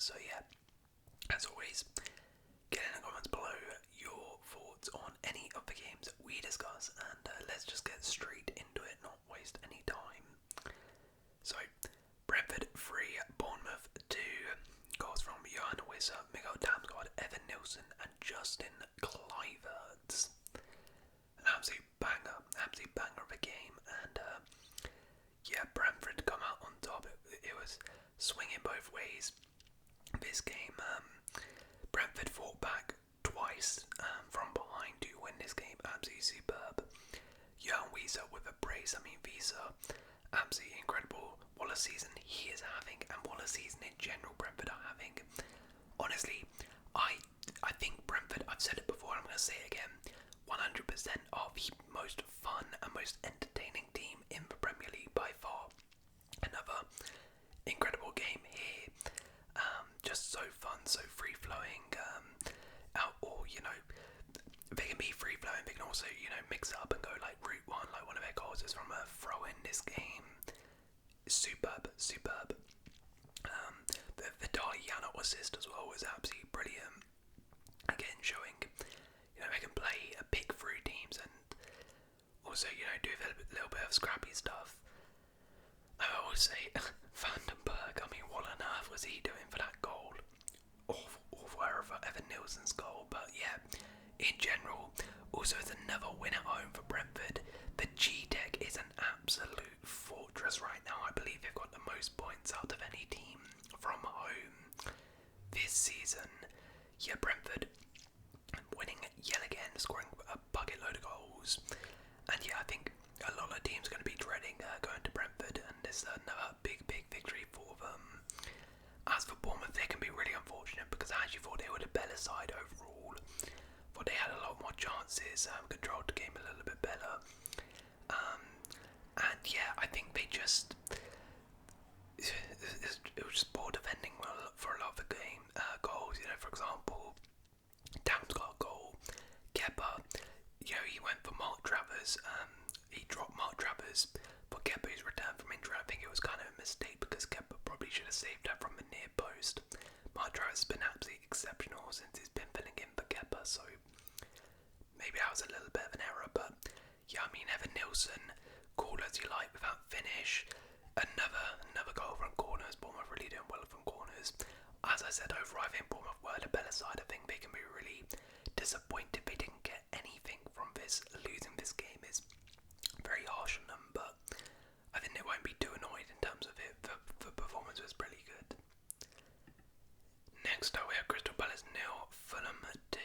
So yeah, as always, get in the comments below your thoughts on any of the games that we discuss, and let's just get straight into it, not waste any time. So, Brentford 3, Bournemouth 2, goals from Johan Wissa, Miguel Damsgaard, Evan Nilsson, and Justin Kluivert. An absolute banger of a game, and yeah, Brentford come out on top. It was swinging both ways. This game, Brentford fought back twice from behind to win this game. Absolutely superb. Johan Wissa with a brace. I mean, Wissa, absolutely incredible. What a season he is having, and what a season in general Brentford are having. Honestly, I think Brentford, I've said it before, I'm going to say it again, 100% are the most fun and most entertaining team in the Premier League by far. Another incredible game here. Just so fun, so free flowing. Or they can be free flowing. They can also mix it up and go like route one. Like one of their goals is from a throw in this game. Superb. The Vitaliano assist as well was absolutely brilliant. Again, showing they can play pick through teams and also do a little bit of scrappy stuff. I always say Vandenberg. I mean, what on earth was he doing for that goal? Awful error for Evan Nilsson's goal, but yeah, in general, also it's another win at home for Brentford. The G-Tech is an absolute fortress right now. I believe they've got the most points out of any team from home this season. Yeah, Brentford winning yet again, scoring a bucket load of goals. And yeah, I think a lot of teams are going to be dreading going to Brentford, and this is another big victory for them. As for Bournemouth, they can be really unfortunate because I actually thought they were the better side overall. Thought they had a lot more chances, controlled the game a little bit better. And yeah, I think they just it was just poor defending for a lot of the game. Goals, for example, Damsgaard goal, Kepa, he went for Mark Travers. He dropped Mark Travers, but Kepa's return from injury, I think it was kind of a mistake because Kepa probably should have saved that from the near post. Mark Travers has been absolutely exceptional since he's been filling in for Kepa, so maybe that was a little bit of an error, but yeah, I mean, Evan Nilsson, call as you like without finish. Another goal from corners. Bournemouth really doing well from corners. As I said, overall, I think Bournemouth were the better side. I think they can be really disappointed they didn't get anything from this. Losing this game is very harsh on them, but I think they won't be too annoyed in terms of it. The performance was pretty good. Next up, we have Crystal Palace 0, Fulham 2.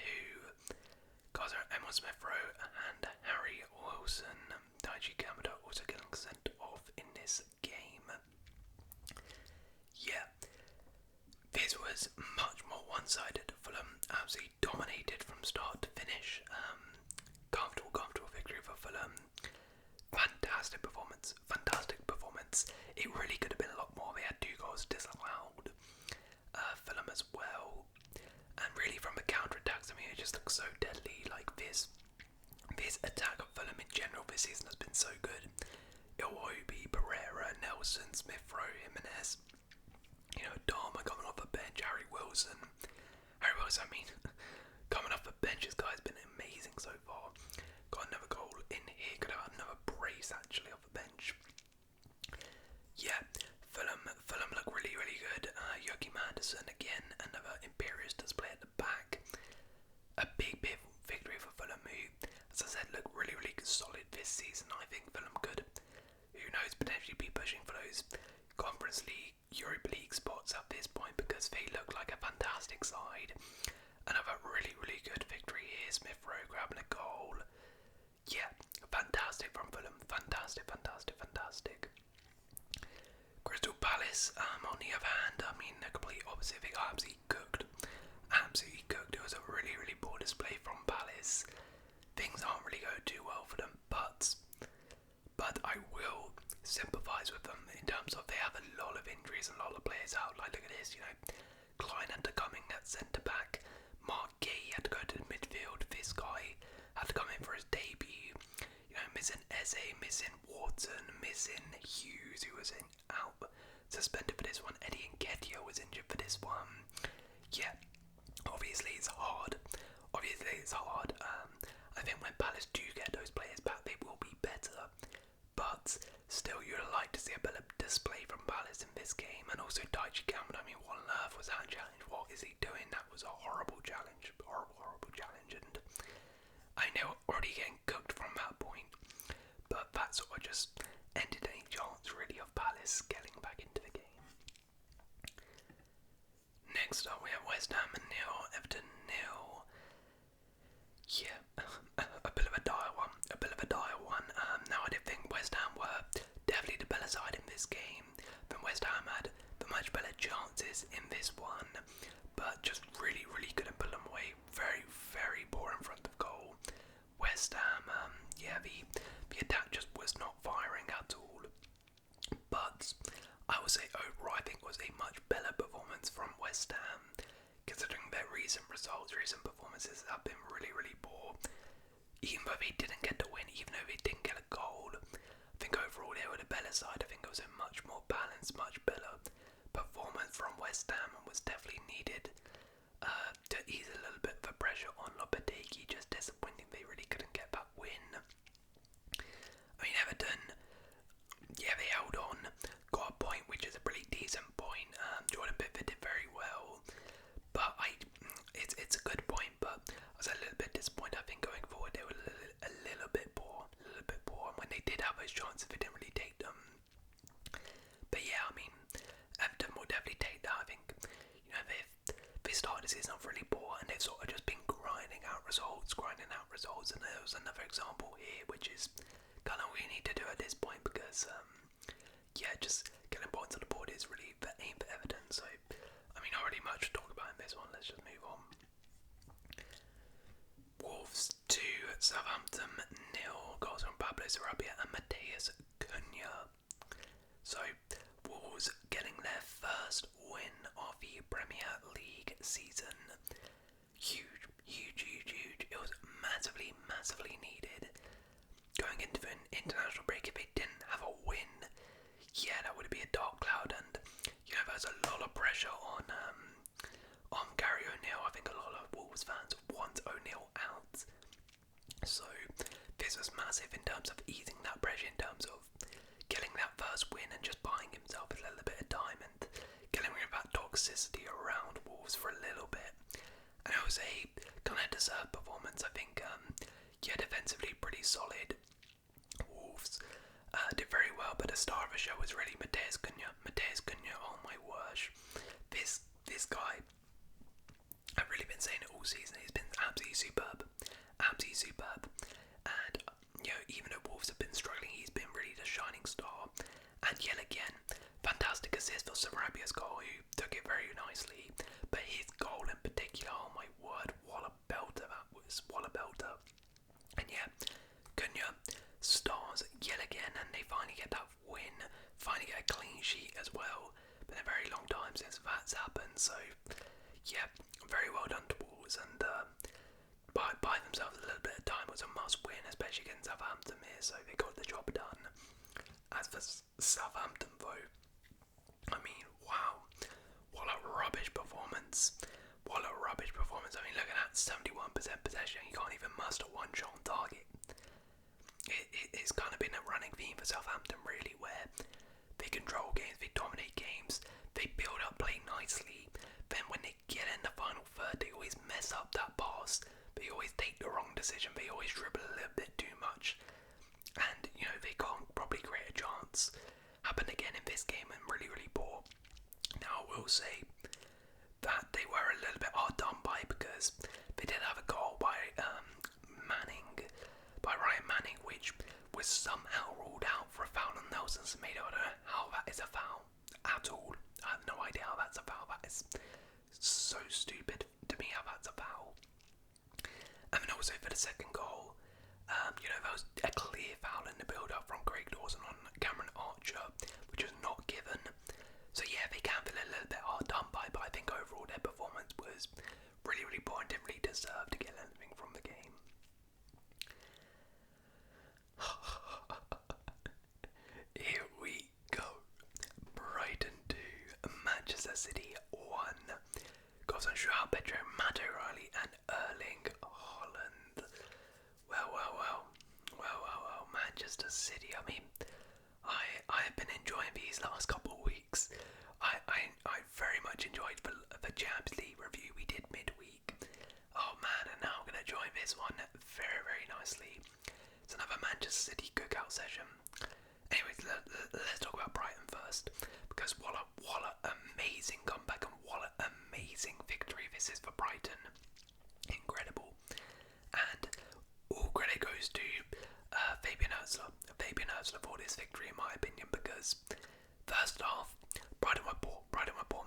Guys are Emil Smith-Rowe and Harry Wilson. Daichi Kamada also getting sent off in this game. Yeah, this was much more one-sided. Fulham absolutely dominated from start to finish. Comfortable victory for Fulham. Fantastic performance. It really could have been a lot more. They had 2 goals disallowed. Fulham as well. And really from the counter-attacks, I mean, it just looks so deadly. Like this attack of Fulham in general this season has been so good. Iwobi, Pereira, Nelson, Smith-Rowe, Jimenez. Dharma coming off the bench, Harry Wilson, I mean, coming off the bench, this guy's been amazing so far. Got another goal in here, could have another brace actually off the bench. Yeah, Fulham look really good. Joachim Anderson again, another imperious display at the back. A big victory for Fulham, who, as I said, look really solid this season. I think Fulham could, who knows, potentially be pushing for those Conference League, Europa League spots at this point because they look like a fantastic side. Another really good victory here. Smith-Rowe grabbing a goal. Yeah, fantastic from Fulham. Fantastic. Crystal Palace, on the other hand, I mean, the complete opposite. They got absolutely cooked. It was a really poor display from Palace. Things aren't really going too well for them, but I will sympathise with them in terms of they have a lot of injuries and a lot of players out. Like, look at this, Klein had to come in at centre back. Mark Gay had to go to the midfield. This guy had to come in for his debut. Missing Eze, missing Wharton, missing Hughes, who was out suspended for this one. Eddie Nketiah was injured for this one. is he doing? That was a horrible challenge. Horrible challenge. And I know already getting cooked from that point. But that sort of just ended any chance really of Palace getting back into the game. Next up we have West Ham 0, Everton 0. Yeah, a bit of a dire one. Now I did think West Ham were definitely the better side in this game. Then West Ham had the much better chances in this one, but just really couldn't pull them away. Very poor in front of goal. West Ham, the attack just was not firing at all. But I would say overall I think was a much better performance from West Ham, considering their recent performances have been really poor. Even though they didn't get the win, even though they didn't get a goal, I think overall they were the better side. I think it was a much more balanced, much better performance from West Ham, and was definitely needed to ease a little bit of the pressure on Lopetegui. Just disappointing they really couldn't get that win. I mean, Everton, yeah, they held on, got a point, which is a pretty decent point. Jordan Pickford did very well, but it's a good point, but I was a little bit disappointed. I think going forward they were a little bit poor, and when they did have those chances, they didn't really take them. But yeah, I mean, Everton will definitely take that. I think, you know, they started the season off really poor, and they've sort of just been grinding out results, and there was another example here, which is kind of what we need to do at this point, because just getting points on the board is really the aim for Everton. So, I mean, not really much to talk about in this one. Let's just move on. Wolves 2, Southampton 0. Goals from Pablo Sarabia and Mateus Cunha. So, Wolves getting their first win of the Premier League season. Huge. It was massively needed. Going into an international break, if they didn't have a win, yeah, that would be a dark cloud. And you know, there's a lot of pressure on Gary O'Neill. I think a lot of Wolves fans want O'Neill out. So this was massive in terms of easing that pressure, in terms of getting that first win and just buying himself a little bit of time and getting rid of that toxicity around Wolves for a little bit. And it was a kind of deserved performance. I think, defensively pretty solid. Wolves did very well, but the star of the show was really Mateus Cunha. Oh my word, this guy, I've really been saying it all season, he's been absolutely superb, and you know, even though Wolves have been struggling, he's been really the shining star. And yet again, fantastic assist for Sarabia's goal, who took it very nicely, but his goal in particular, oh my word, what a belter that was, And yeah, Cunha stars yet again, and they finally get that win, finally get a clean sheet as well. Been a very long time since that's happened, so yeah, very well done to Wolves, and buy themselves a little bit of time. Was a must win, especially against Southampton here, so they got the job done. As for Southampton though, I mean, wow, what a rubbish performance. I mean, looking at 71% possession, you can't even muster one shot on target. It's kind of been a running theme for Southampton, really, where they control games, they dominate games, they build up play nicely. Then when they get in the final third, they always mess up that pass. They always take the wrong decision. They always dribble a little bit too much, and you know, they can't probably create a chance. Happened again in this game, and really poor. Now I will say that they were a little bit hard done by, because they did have a goal by Ryan Manning, which was somehow ruled out for a foul on Nelson Semedo. I don't know how that is a foul at all. I have no idea how that's a foul. That is so stupid to me how that's a foul. And then also for the second goal, you know, there was a clear foul in the build-up from Craig Dawson on Cameron Archer, which was not given. So yeah, they can feel a little bit hard done by, but I think overall their performance was really poor and didn't really deserve to get anything from the game. Here we go. Brighton 2, Manchester City 1. Goals on Joao Pedro, Matt O'Reilly and Erling Haaland. Well, Manchester City. I mean, I have been enjoying these last couple of weeks. I very much enjoyed the Champions League review we did midweek. Oh man, and now I'm going to join this one very, very nicely. It's another Manchester City cookout session. Anyways, let's talk about Brighton first, because what an amazing comeback and what an amazing victory this is for Brighton. Incredible. And all credit goes to Fabian Hurtzler. Fabian Hurtzler for this victory, in my opinion, because first half, Brighton were poor.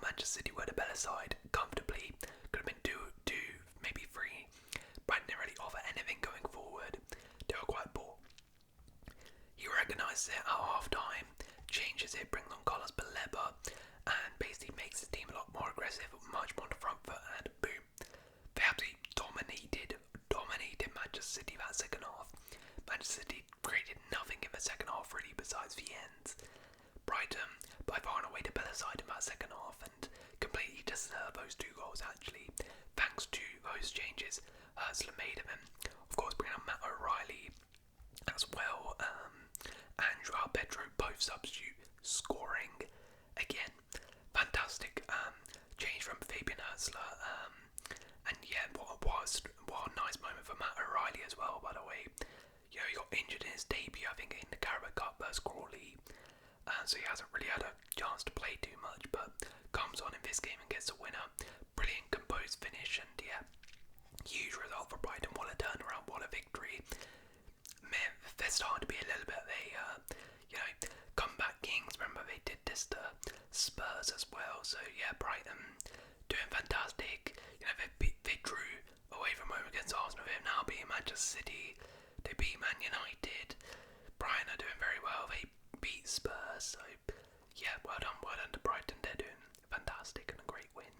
Manchester City were the better side comfortably. Could have been two, maybe three. Brighton didn't really offer anything going forward. They were quite poor. He recognises it at half time, changes it, brings on Carlos Baleba, and basically makes the team a lot more aggressive, much more on the front foot, and boom. They absolutely dominated Manchester City that second half. Manchester City created nothing in the second half really besides the ends. Brighton, by far and away the better side in that second half, and completely deserve those 2 goals actually, thanks to those changes Hurtzler made of him. Of course, bringing on Matt O'Reilly as well, and Joao Pedro, both substitute, scoring again. Fantastic change from Fabian Hurtzler, and yeah, what a nice moment for Matt O'Reilly as well, by the way. You know, he got injured in his debut, I think, in the Carabao Cup versus Crawley, so he hasn't really had a chance to play too much, but comes on in this game and gets a winner. Brilliant composed finish, and yeah, huge result for Brighton. What a turnaround, what a victory. Man, they're starting to be a little bit of a, comeback kings. Remember they did this to Spurs as well, so yeah, Brighton doing fantastic. You know, they drew away from home against Arsenal. They've now beaten Manchester City. They beat Man United. Brighton are doing very well. They beat Spurs, so yeah, well done to Brighton. They're doing fantastic and a great win.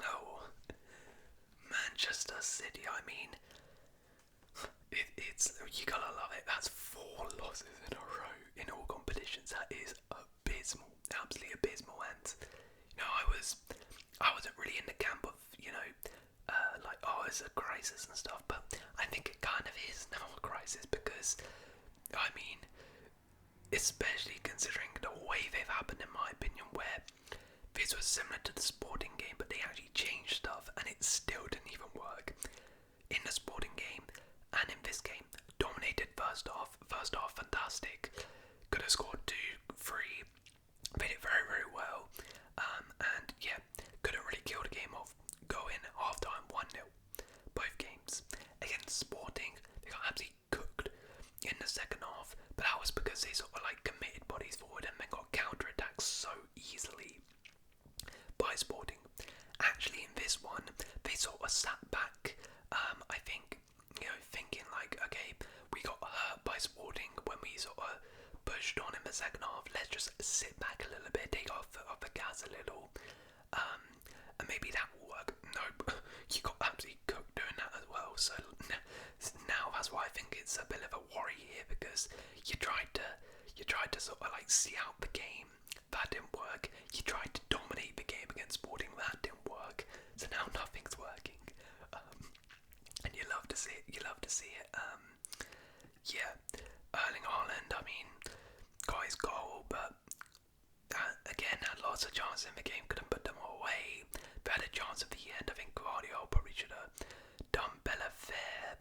Oh, Manchester City, I mean, it's you gotta love it. That's 4 losses in a row in all competitions. That is abysmal, absolutely abysmal. And you know, I wasn't really in the camp of like, oh, it's a crisis and stuff, but I think it kind of is now a crisis, because I mean, especially considering the way they've happened, in my opinion, where this was similar to the Sporting game, but they actually changed stuff and it still didn't even work. In the Sporting game and in this game, dominated first half, fantastic. Could have scored 2, 3, played it very, very well, and yeah, couldn't really kill the game off. Go in half time 1-0, both games. Against Sporting, they got absolutely cooked in the second half, but that was because they sort of like committed bodies forward and then got counter-attacked so easily by Sporting. Actually, in this one, they sort of sat back, I think, thinking like, okay, we got hurt by Sporting when we sort of pushed on in the second half. Let's just sit back a little bit, take our foot off the gas a little, and maybe that will work. Nope, you got absolutely cooked doing that as well. So now that's why I think it's a bit of a worry here, because you tried to sort of like see out the game. That didn't work. You tried to dominate the game against Sporting. That didn't work. So now nothing's working. And you love to see it. Yeah, Erling Haaland, I mean, got his goal, but again, had lots of chances in the game, couldn't put them away. They had a chance at the end. I think Guardiola probably should have done better there.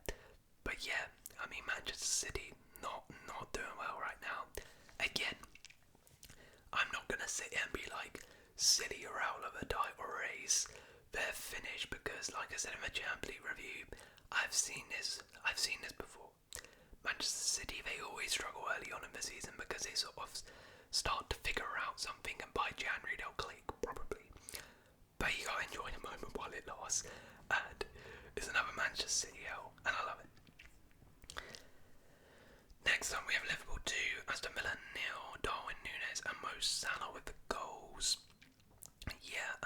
But yeah, I mean, Manchester City not doing well right now. Again, I'm not gonna sit here and be like, City are out of a title race, they're finished, because like I said in my Champions League review, I've seen this before. Manchester City, they always struggle early on in the season because they sort of start to figure out something, and by January they'll click, probably. But you gotta enjoy the moment while it lasts, and it's another Manchester City L, and I love it. Next up we have Liverpool 2, Aston Villa 0, Darwin Núñez and Mo Salah with the goals. Yeah,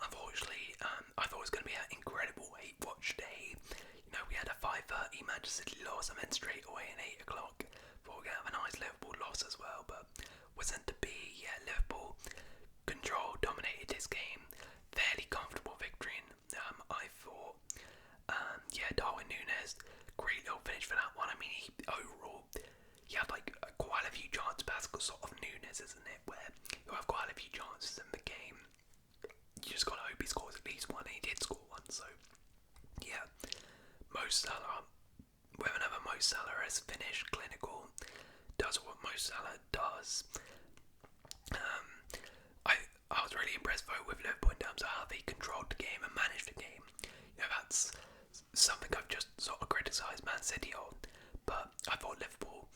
unfortunately, I thought it was going to be an incredible 8-watch day. You know, we had a 5:30 Manchester City loss, and then straight away an 8 o'clock. Thought we were going to have a nice Liverpool loss as well, but wasn't to be. Yeah, Liverpool controlled, dominated this game. Fairly comfortable victory, I thought. Yeah, Darwin Núñez, great little finish for that one. I mean, he had like quite a few chances, but that's sort of Núñez, isn't it? Where you have quite a few chances in the game. You just got Mo Salah, whenever Mo Salah is finished clinical, does what Mo Salah does. I was really impressed with Liverpool in terms of how they controlled the game and managed the game. That's something I've just sort of criticised Man City on, but I thought Liverpool,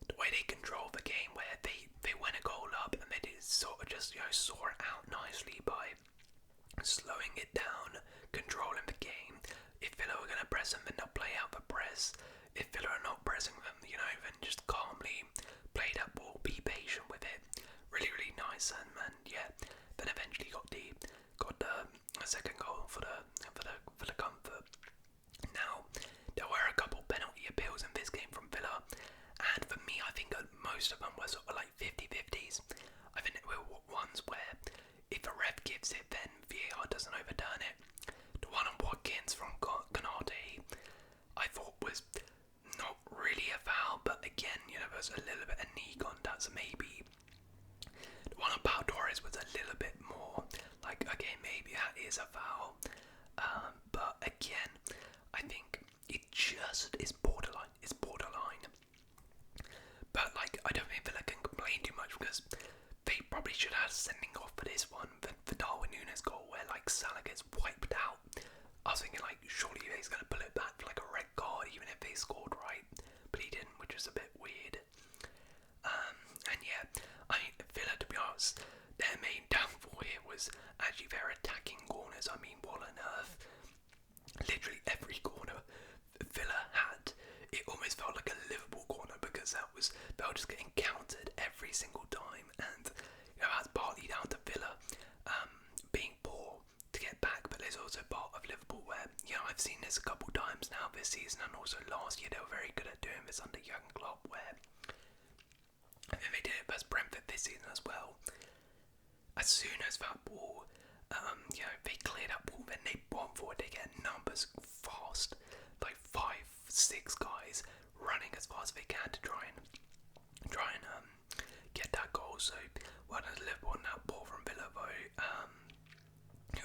the way they controlled the game, where they went a goal up and they did sort of just saw it out nicely by slowing it down, controlling the game. If Villa were going to press them, then they'll play out the press. If Villa are not pressing them, then just calmly play that ball, be patient with it. Really, really nice, and yeah, then eventually got the second goal for the comfort. Now, there were a couple penalty appeals in this game from Villa, and for me, I think most of them were sort of like 50-50s. I think there were ones where if a ref gives it, then VAR doesn't overturn it. The one on Watkins from Canate, I thought was not really a foul, but again, there's a little bit of knee contact, so maybe. The one on Pau Torres was a little bit more like, okay, maybe that is a foul, but again, I think it just is borderline. It's borderline. But I don't think Villa can complain too much because they probably should have sending off for this one, for Darwin Núñez goal where Salah gets wiped out. I was thinking surely he's going to pull it back for a red card even if they scored right, but he didn't, which was a bit weird. And yeah, Villa, to be honest, their main downfall here was actually their attacking corners. What on earth? Literally every corner Villa had, it almost felt like a Liverpool corner because they were just getting countered every single time, and that's partly down to Villa being poor to get back, but there's also part of Liverpool where I've seen this a couple times now this season, and also last year they were very good at doing this under Jurgen Klopp, where I think they did it versus Brentford this season as well. As soon as that ball, they clear that ball, then they bomb forward, they get numbers fast, like 5-6 guys running as fast as they can to try and get that goal. So well done to Liverpool on that ball from Villa though.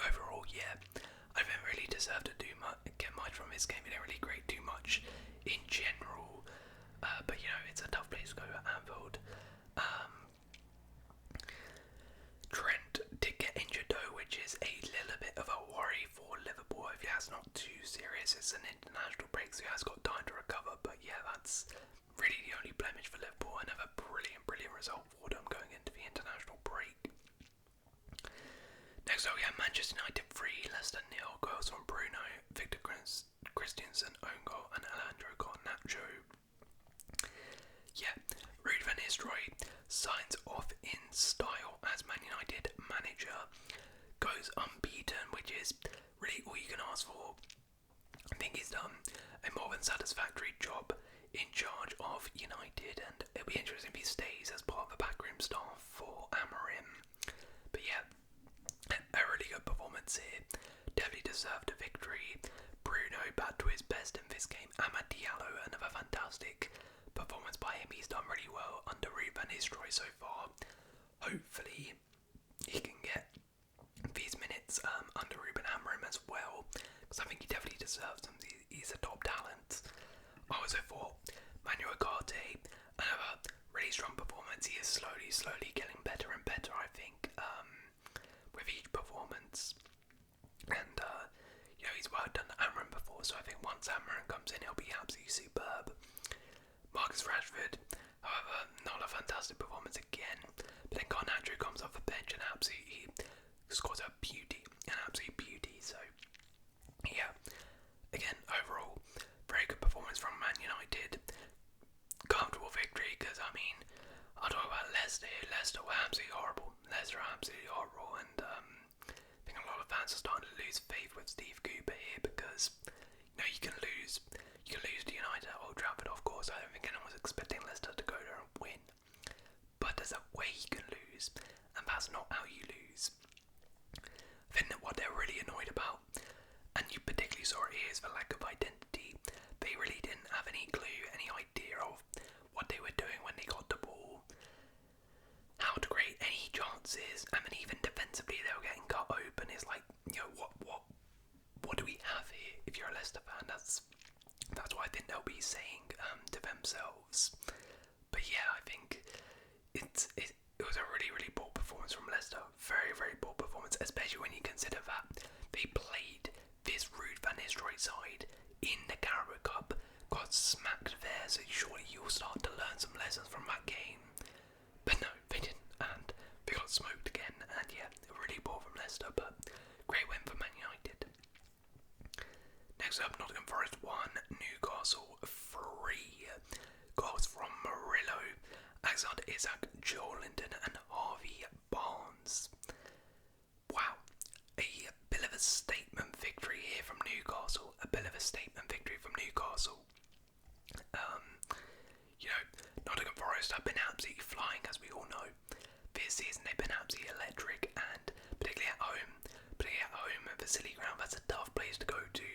Overall, yeah, I didn't really deserve to get much from this game. It didn't really grade too much in general, but it's a tough place to go at Anfield. Trent did get injured though, which is a little bit of a worry for Liverpool. If that's not too serious, it's an international break, so he has got time to recover. But yeah, that's really the only blemish for Liverpool. Another brilliant result for them going into the international break. Next up, we have Manchester United 3, Leicester 0. Goals from Bruno, Victor Christensen, own goal, and Alejandro Garnacho. Yeah, Ruud van Nistelrooy signs off in style as Man United manager, goes unbeaten, which is really all you can ask for. I think he's done a more than satisfactory job in charge of United, and it'll be interesting if he stays as part of the backroom staff for Amorim. But yeah, a really good performance here. Definitely deserved a victory. Bruno back to his best in this game. Amad Diallo, another fantastic performance by him. He's done really well under Ruud van Nistelrooy so far. Hopefully he can get these minutes under Ruben Amorim as well, because I think he definitely deserves them. He's a top talent. I also thought Manuel Ugarte, another really strong performance. He is slowly getting better and better, I think, with each performance. And he's worked under Amorim before, so I think once Amorim comes in, he'll be absolutely superb. Marcus Rashford, however, not a fantastic performance again, but then Garnacho comes off the bench and absolutely scores an absolute beauty. So yeah, again, overall, very good performance from Man United. Comfortable victory, because I talk about Leicester. Leicester were absolutely horrible. And I think a lot of fans are starting to lose faith with Steve Cooper here, because you can lose to United at Old Trafford. Of course, I don't think anyone was expecting Leicester to go there and win, but there's a way you can lose, and that's not how you lose. I think that what they're really annoyed about, and you particularly saw it here, is the lack of identity. They really didn't have any clue, any idea of what they were doing when they got the ball, how to create any chances, and then even defensively they were getting cut open. It's like, what do we have here? If you're a Leicester fan, that's there, so surely you'll start to learn some lessons from that game. But no, they didn't, and they got smoked again, and yeah, really poor from Leicester, but great win for Man United. Next up, Nottingham Forest 1, Newcastle 3. Goals from Murillo, Alexander Isak, Joel Linton and Harvey Barnes. Wow, a bit of a statement victory here from Newcastle. Nottingham Forest have been absolutely flying, as we all know. This season they've been absolutely electric, and particularly at home, at Silly Ground, that's a tough place to go to.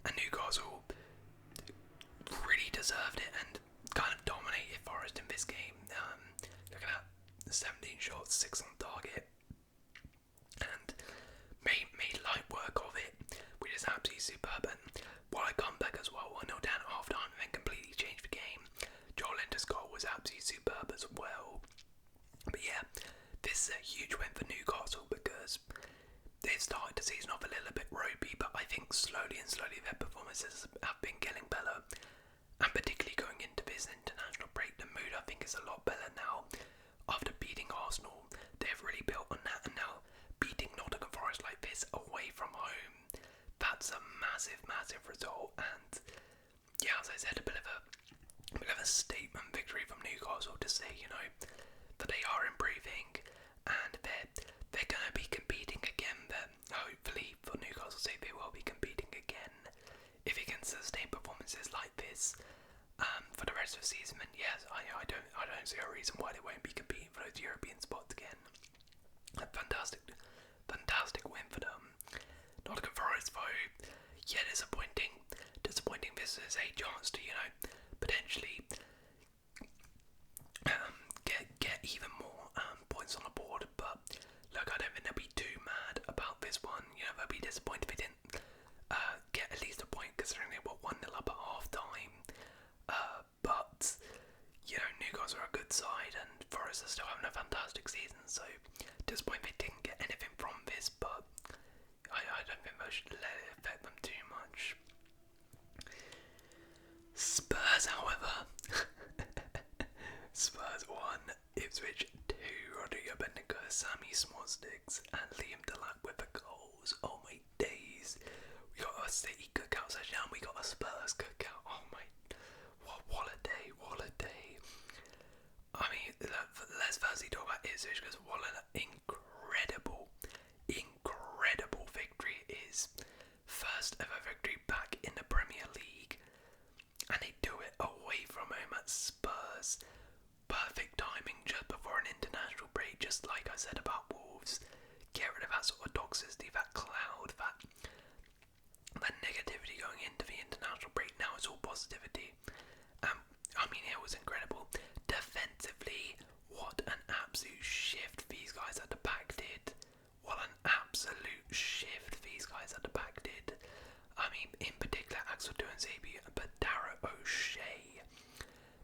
And Newcastle really deserved it and kind of dominated Forest in this game. Look at that, 17 shots, 6 on target, and made light work of it, which is absolutely superb. And while I come back as well, 1-0 down at half time and then completely changed the game. Joel Linton's goal was absolutely superb as well. But yeah, this is a huge win for Newcastle because they've started the season off a little bit ropey, but I think slowly their performances have been getting better. And particularly going into this international break, the mood I think is a lot better now. After beating Arsenal, they've really built on that, and now beating Nottingham Forest like this away from home, that's a massive result. And yeah, as I said, a bit of a statement victory from Newcastle to say, that they are improving and they're going to be competing again. Then hopefully for Newcastle's sake, they will be competing again if it can sustain performances like this for the rest of the season. And yes, I don't see a reason why they won't be competing for those European spots again. A fantastic win for them. Nottingham Forest, though, yeah, disappointing. This is a chance to, potentially get even more points on the board. But look, I don't think they'll be too mad about this one. They'll be disappointed if they didn't get at least a point, considering they were 1-0 up at half time. But Newcastle are a good side, and Forest are still having a fantastic season. So disappointed they didn't get anything from this, but I don't think they should let it affect them too much. Spurs, however, Spurs 1, Ipswich 2, Rodrigo Bendigo, Sammy Smallsticks and Liam Delap with the goals. Oh my days. We got a City cookout session and we got a Spurs cookout. Oh my, what a day. I mean, let's firstly talk about Ipswich, because what an incredible victory it is. First ever victory back in the Premier League. And they do it away from home at Spurs. Perfect timing just before an international break, just like I said about Wolves. Get rid of that sort of toxicity, that cloud, that negativity going into the international break. Now it's all positivity. I mean, it was incredible. Defensively, what an absolute shift these guys at the back did. I mean, in particular, Axel Tuanzebe, but Darragh O'Shea.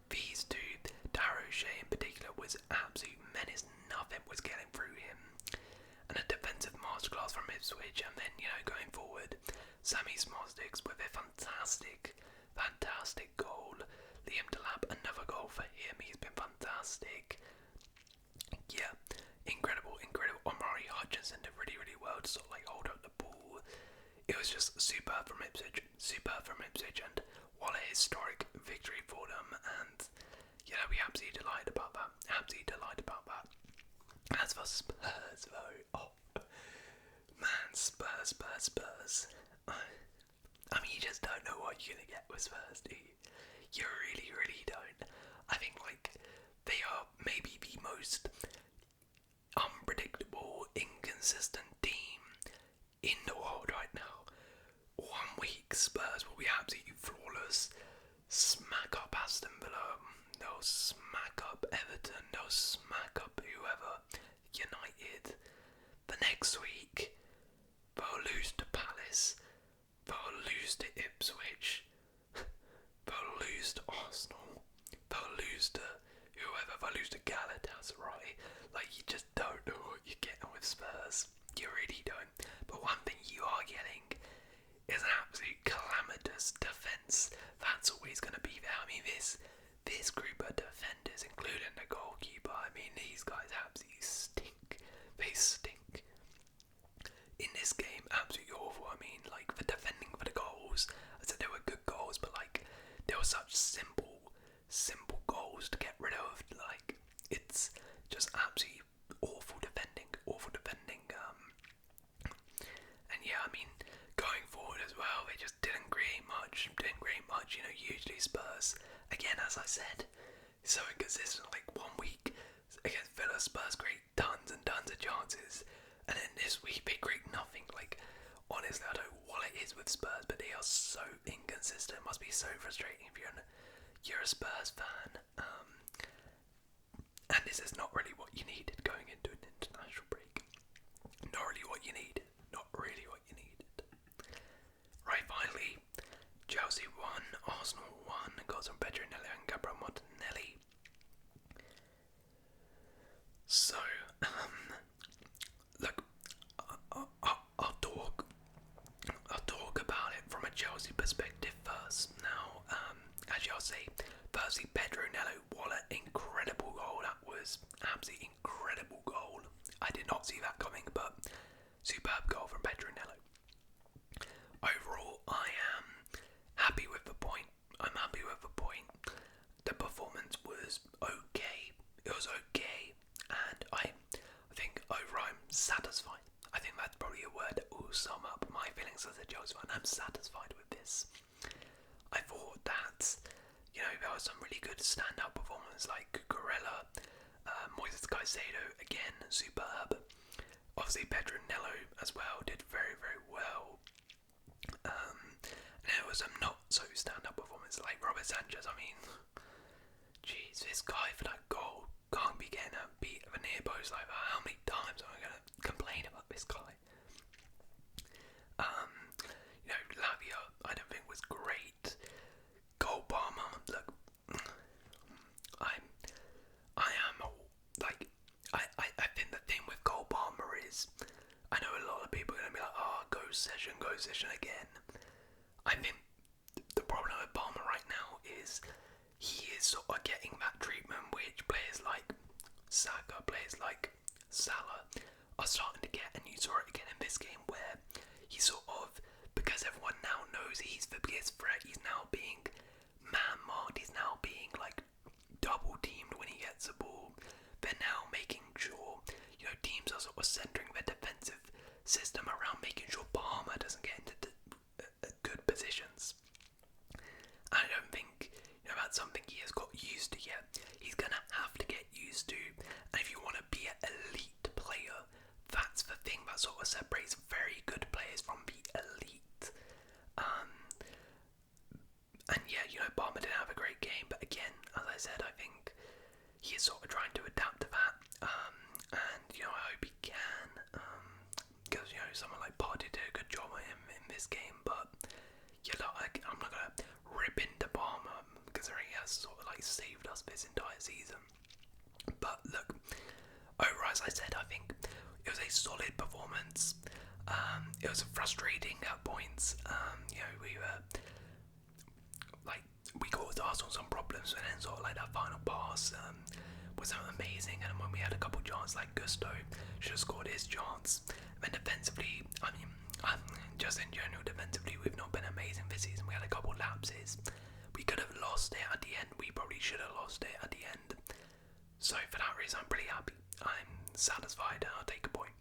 These two, Darragh O'Shea in particular, was absolute menace. Nothing was getting through him. And a defensive masterclass from Ipswich, and then, going forward, Sammy Smallsticks with a fantastic goal. Liam Delap, another goal for him. He's been fantastic. Yeah, incredible. Omari Hutchinson did really well to sort of hold up the ball. It was just superb from Ipswich, and what a historic victory for them. And we absolutely delighted about that. As for Spurs, though, oh man, Spurs. I mean, you just don't know what you're gonna get with Spurs, do you? You really don't. I think they are maybe the most unpredictable, inconsistent team in the world right now. 1 week Spurs will be absolutely flawless, smack up Aston Villa, they'll smack up Everton, they'll smack up whoever, United. The next week they'll lose to Palace, they'll lose to Ipswich, they'll lose to Arsenal, they'll lose to whoever, they'll lose to Galatasaray. You just don't know what you're getting with Spurs. You really don't. But one thing you are getting is an absolute calamitous defence. That's always going to be there. I mean, this group of defenders, including the goalkeeper. I mean, these guys absolutely stink. They stink. In this game, absolutely awful. I mean, like, for defending for the goals, I said they were good goals, but like, they were such simple goals to get rid of. Like, it's just absolutely awful defending. And yeah, I mean, going forward as well, they just didn't create much. You know, usually Spurs, again, as I said, so inconsistent. Like, one week against Villa, Spurs create tons and tons of chances, and then this week they create nothing. Like, honestly, I don't know what it is with Spurs, but they are so inconsistent. It must be so frustrating if you're a Spurs fan. And this is not really what you needed going into an international break. Not really what you needed. Right, finally, Chelsea won, Arsenal won, got some Petronelli and Gabriel Martinelli. So, look, I'll talk about it from a Chelsea perspective first. Now, as y'all say, firstly, Petronelli, what an incredible goal. That was absolutely incredible goal. I did not see that coming, but superb goal from Petronelli. Overall, I am happy with the point. The performance was okay. It was okay, and I think overall I'm satisfied. I think that's probably a word that will sum up my feelings as a Chelsea fan. I'm satisfied with this. I thought that, you know, there was some really good standout performances like Cucurella, Moises Caicedo, again, superb. Obviously, Petronello as well did very, very well. And there was some not so standout performances like Robert Sanchez. I mean, jeez, this guy for that goal can't be getting a beat of a near post like that. How many times am I going to complain about this guy? You know, Lavia, I don't think was great. Cole Palmer, look, I think the thing with Cole Palmer is, I know a lot of people are going to be like, oh, go session again. I think the problem with Palmer right now is he is sort of getting that treatment which players like Saka, players like Salah are starting to get, and you saw it again in this game where he sort of, because everyone now knows he's the biggest threat, he's now being man-marked, he's now being like double-teamed when he gets the ball. They're now making sure, you know, teams are sort of centering their defensive system around making sure Palmer doesn't get into good positions. I don't think, you know, that's something he has got used to yet. He's gonna have to get used to, and if you want to be an elite player, that's the thing that sort of separates very good players from the elite. And yeah, you know, Palmer didn't have a great game, but again, as I said, I think he is sort of trying to adapt to that, and you know, I hope he can, because you know, someone like Partey did a good job on him in this game, but yeah, look, I'm not gonna rip into Palmer considering he has sort of like saved us this entire season. But look, overall, as I said, I think it was a solid performance. It was frustrating at points. You know, we caused Arsenal some problems, and then sort of like that final pass was amazing. And when we had a couple chances, like Gusto should have scored his chance. And then defensively, I mean, just in general, defensively, we've not been amazing this season. We had a couple lapses. We could have lost it at the end. We probably should have lost it at the end. So for that reason, I'm pretty happy. I'm satisfied, and I'll take a point.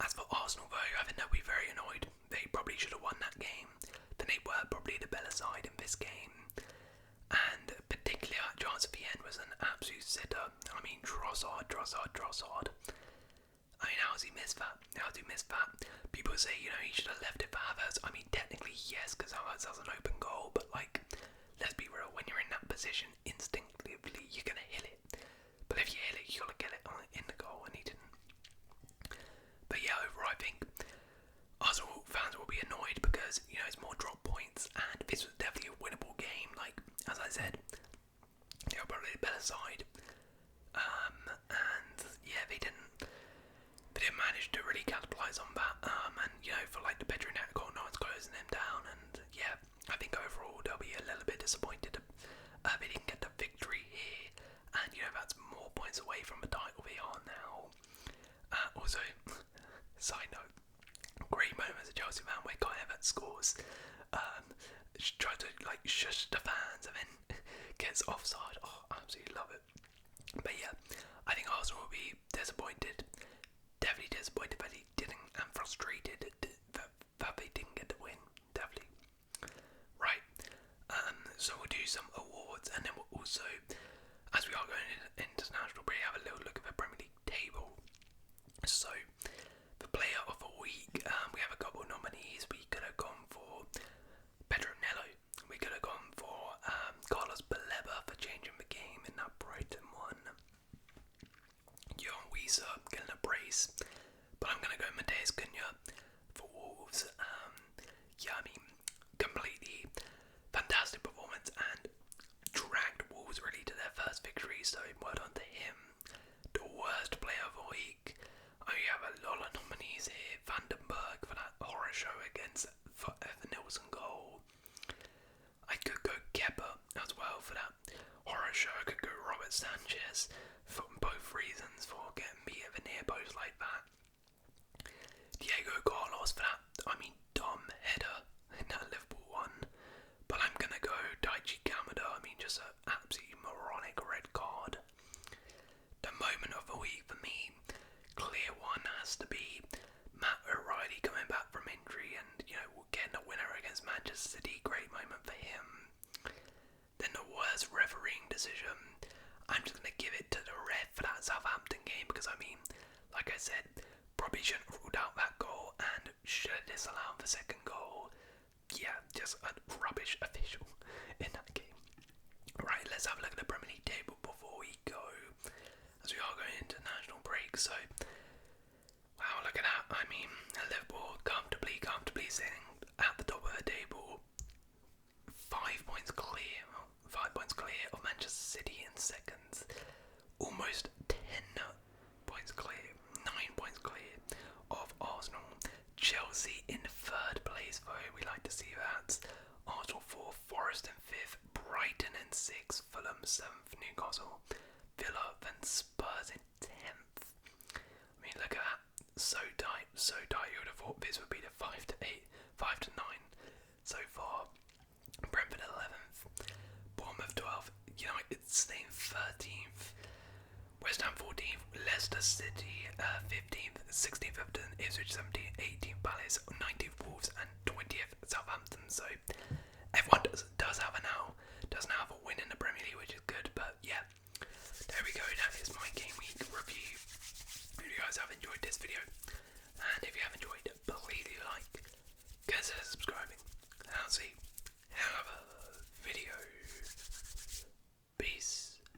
As for Arsenal, though, I think they'll be very annoyed. They probably should have won that game. Then they were probably the better side in this game. And particularly that chance at the end was an absolute sitter. I mean, Trossard. I mean, how has he missed that? People say, you know, he should have left it for Havertz. I mean, technically, yes, because Havertz has an open goal. But, like, let's be real. When you're in that position, instinctively, you're going to hit it. But if you hit it, you got to get it in the goal, and he didn't. But yeah, overall, I think Arsenal fans will be annoyed because, you know, it's more drop points, and this was definitely a winnable game. Like, as I said, they were probably the better side. And yeah, they didn't manage to really capitalise on that. And you know, for like the Petronelli goal, no one's closing them down. And yeah, I think overall they'll be a little bit disappointed. They away from a title they are now. Also, side note, great moment as a Chelsea fan where Kai Havertz scores. Tries to like shush the fans and then gets offside. Oh, I absolutely love it. But yeah, I think Arsenal will be disappointed. Definitely disappointed that he didn't, and frustrated that they didn't get the win. Definitely. Right. So we'll do some awards, and then we'll also, as we are going into international break, have a little look at the Premier League table. So, the player of the week, we have a couple of nominees. We could have gone for Pedro Neto. We could have gone for Carlos Baleba for changing the game in that Brighton one. Johan Wieser getting a brace. But I'm going to go Mateus Cunha for Wolves. Yeah, I mean, completely fantastic performance and dragged Wolves really to their first victory, so well done to him. The worst player of the week. I have a lot of nominees here. Vandenberg for that horror show against the Nilsson goal. I could go Kepa as well for that horror show. I could go Robert Sanchez for both reasons, for getting me at the near post like that. Diego Carlos for that, dumb header in that Liverpool one. But I'm gonna go Daichi Kamada. Just an absolutely moronic red card. The moment of the week for me, clear one, has to be Matt O'Reilly coming back from injury and, getting a winner against Manchester City. Great moment for him. Then the worst refereeing decision, I'm just going to give it to the ref for that Southampton game because, like I said, probably shouldn't have ruled out that goal and should have disallowed the second goal. Yeah, just a rubbish official in that game. Right, let's have a look at the Premier League table before we go, as we are going into national break. So, wow, look at that. Liverpool comfortably sitting at the top of the table. 5 points clear. 5 points clear of Manchester City in second. Almost 10 points clear. 9 points clear of Arsenal. Chelsea in third place, though. We like to see that. Arsenal 4th, Forest in 5th, Brighton in 6th, Fulham 7th, Newcastle, Villa, then Spurs in 10th. Look at that. So tight, so tight. You would have thought this would be the 5 to 8, 5 to 9 so far. Brentford 11th, Bournemouth 12th, United staying 13th, West Ham 14th, Leicester City 15th, 16th Everton, Ipswich 17th, 18th Palace, 19th Wolves and 20th Southampton. So